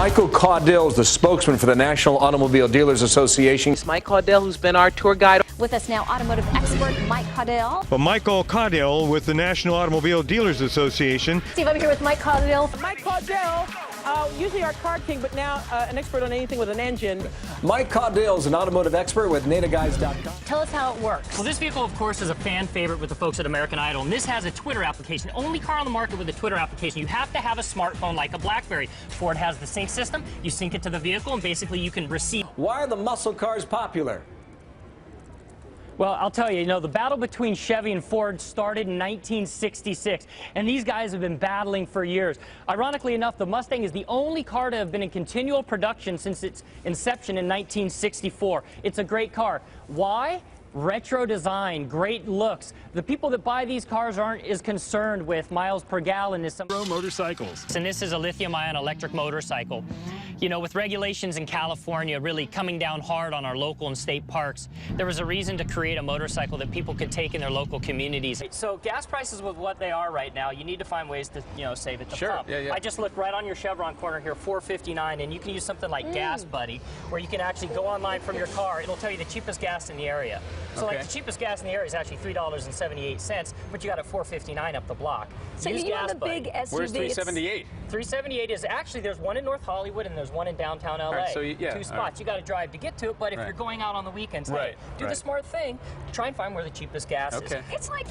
Michael Caudill is the spokesman for the National Automobile Dealers Association. It's Mike Caudill, who's been our tour guide. With us now, automotive expert Mike Caudill. Well, Michael Caudill with the National Automobile Dealers Association. Steve, I'm here with Mike Caudill. Mike Caudill, usually our car king, but now an expert on anything with an engine. Mike Caudill is an automotive expert with NativeGuys.com. Tell us how it works. Well, this vehicle, of course, is a fan favorite with the folks at American Idol, and this has a Twitter application. Only car on the market with a Twitter application. You have to have a smartphone like a BlackBerry. Ford has the sync system. You sync it to the vehicle, and basically you can receive. Why are the muscle cars popular? Well, I'll tell you, the battle between Chevy and Ford started in 1966, and these guys have been battling for years. Ironically enough, the Mustang is the only car to have been in continual production since its inception in 1964. It's a great car. Why? Retro design, great looks. The people that buy these cars aren't as concerned with miles per gallon as some Motorcycles. And this is a lithium-ion electric motorcycle. With regulations in California really coming down hard on our local and state parks, there was a reason to create a motorcycle that people could take in their local communities. So gas prices with what they are right now, you need to find ways to, save at the pump. Yeah. I just looked right on your Chevron corner here, $4.59, and you can use something like Gas Buddy, where you can actually go online from your car. It'll tell you the cheapest gas in the area. So like the cheapest gas in the area is actually $3.78, but you got it $4.59 up the block. So Use you have Gas a big Buddy. SUV. Where's 378? 378 is actually, there's one in North Hollywood and there's one in downtown LA. Right, so yeah, two spots. You got to drive to get to it, but if you're going out on the weekends, hey, do the smart thing. Try and find where the cheapest gas is. It's like...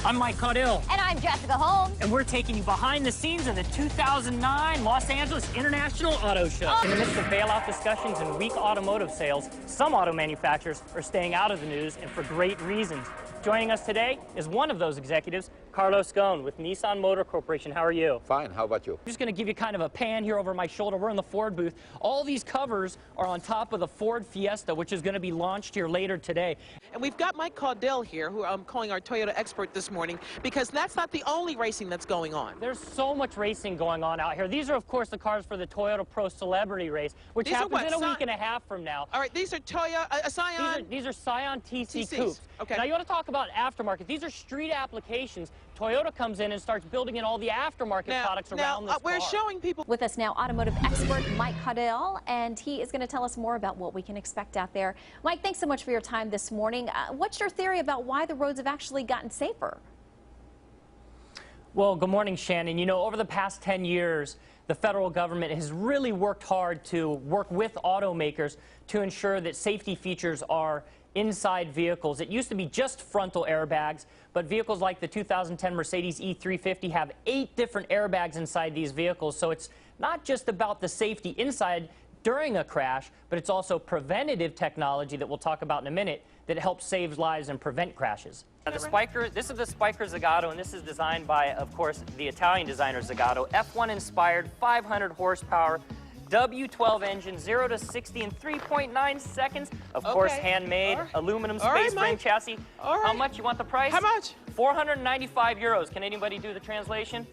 I'm Mike Caudill. And I'm Jessica Holmes. And we're taking you behind the scenes of the 2009 Los Angeles International Auto Show. In the midst of bailout discussions and weak automotive sales, some auto manufacturers are staying out of the news, and for great reasons. Joining us today is one of those executives, Carlos Ghosn with Nissan Motor Corporation. How are you? Fine. How about you? I'm just going to give you kind of a pan here over my shoulder. We're in the Ford booth. All these covers are on top of the Ford Fiesta, which is going to be launched here later today. And we've got Mike Caudill here, who I'm calling our Toyota expert this morning, because that's not the only racing that's going on. There's so much racing going on out here. These are, of course, the cars for the Toyota Pro Celebrity Race, which happens in a week and a half from now. All right, these are Toyota, Scion? These are Scion TC TCs. Coupes. Okay. Now, you want to talk about aftermarket. These are street applications. Toyota comes in and starts building in all the aftermarket products around this car. We're showing people... With us now, automotive expert Mike Caudill, and he is going to tell us more about what we can expect out there. Mike, thanks so much for your time this morning. What's your theory about why the roads have actually gotten safer? Well, good morning, Shannon. Over the past 10 years, the federal government has really worked hard to work with automakers to ensure that safety features are inside vehicles. It used to be just frontal airbags, but vehicles like the 2010 Mercedes E350 have 8 different airbags inside these vehicles. So it's not just about the safety inside during a crash, but it's also preventative technology that we'll talk about in a minute that helps save lives and prevent crashes. Now, this is the Spiker Zagato, and this is designed by, of course, the Italian designer Zagato. F1 inspired, 500 horsepower, W12 engine, 0 to 60 in 3.9 seconds. Of course, handmade, aluminum space frame chassis. How much? You want the price? How much? 495 euros. Can anybody do the translation?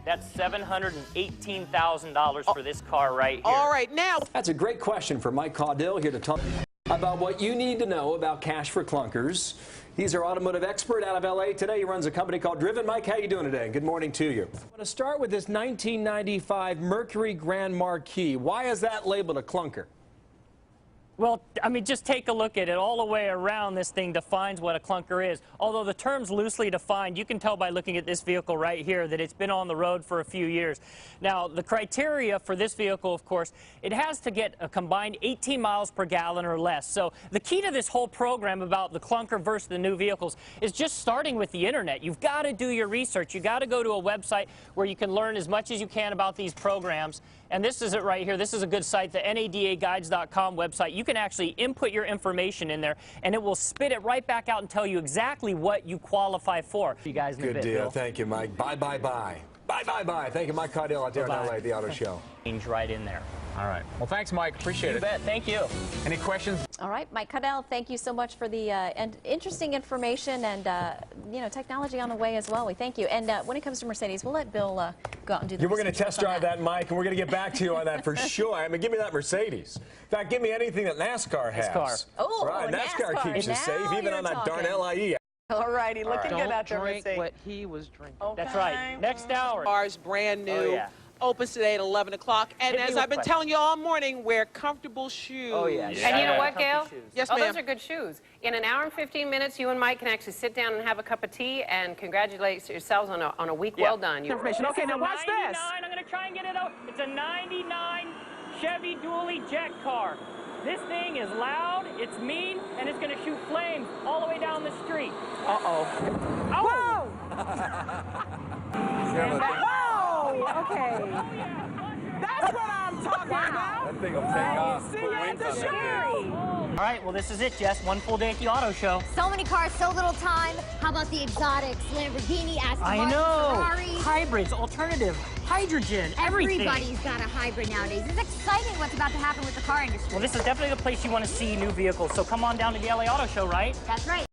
That's $718,000 for this car right here. All right, now... That's a great question for Mike Caudill here to talk about what you need to know about cash for clunkers. He's our automotive expert out of LA today. He runs a company called Driven. Mike, how you doing today? Good morning to you. I want to start with this 1995 Mercury Grand Marquis. Why is that labeled a clunker? Well, I mean, just take a look at it. All the way around, this thing defines what a clunker is. Although the term's loosely defined, you can tell by looking at this vehicle right here that it's been on the road for a few years. Now, the criteria for this vehicle, of course, it has to get a combined 18 miles per gallon or less. So the key to this whole program about the clunker versus the new vehicles is just starting with the internet. You've got to do your research. You've got to go to a website where you can learn as much as you can about these programs. And this is it right here. This is a good site, the NADAguides.com website. You can actually input your information in there, and it will spit it right back out and tell you exactly what you qualify for. You guys in a bit, Good deal. Bill. Thank you, Mike. Bye. Bye. Thank you, Mike Caudill out there in LA, the auto show. Right in there. All right. Well, thanks, Mike. Appreciate it. You bet. Thank you. Any questions? All right, Mike Caudill, thank you so much for the interesting information and technology on the way as well. We thank you. And when it comes to Mercedes, we'll let Bill go out and do the We're going to research test on drive that, Mike, and we're going to get back to you on that for sure. I mean, give me that Mercedes. In fact, give me anything that NASCAR has. NASCAR. Oh, right, NASCAR keeps you Now safe, even you're on that darn talking. LIE. All righty, looking good out there, Don't drink Mercedes. what he was drinking. Okay. That's right. Next hour. Cars brand new. Oh, yeah. opens today at 11 o'clock. And Hit me as with I've been questions. telling you all morning, wear comfortable shoes. Oh, yeah. And you know what, Gail? Yes, Oh, ma'am. those are good shoes. In an hour and 15 minutes, you and Mike can actually sit down and have a cup of tea and congratulate yourselves on a week well done. Information. Okay, now watch this. I'm going to try and get it out. It's a 99 Chevy dually jet car. This thing is loud, it's mean, and it's going to shoot flames all the way down the street. Uh-oh. Oh! Whoa! Okay. That's what I'm talking about. That thing will take off. See you at the show. All right, well, this is it, Jess. One full day at the auto show. So many cars, so little time. How about the exotics? Lamborghini, Aston I Martin, know. Ferrari. Hybrids, alternative, hydrogen, everything. Everybody's got a hybrid nowadays. It's exciting what's about to happen with the car industry. Well, this is definitely the place you want to see new vehicles. So come on down to the LA Auto Show, right? That's right.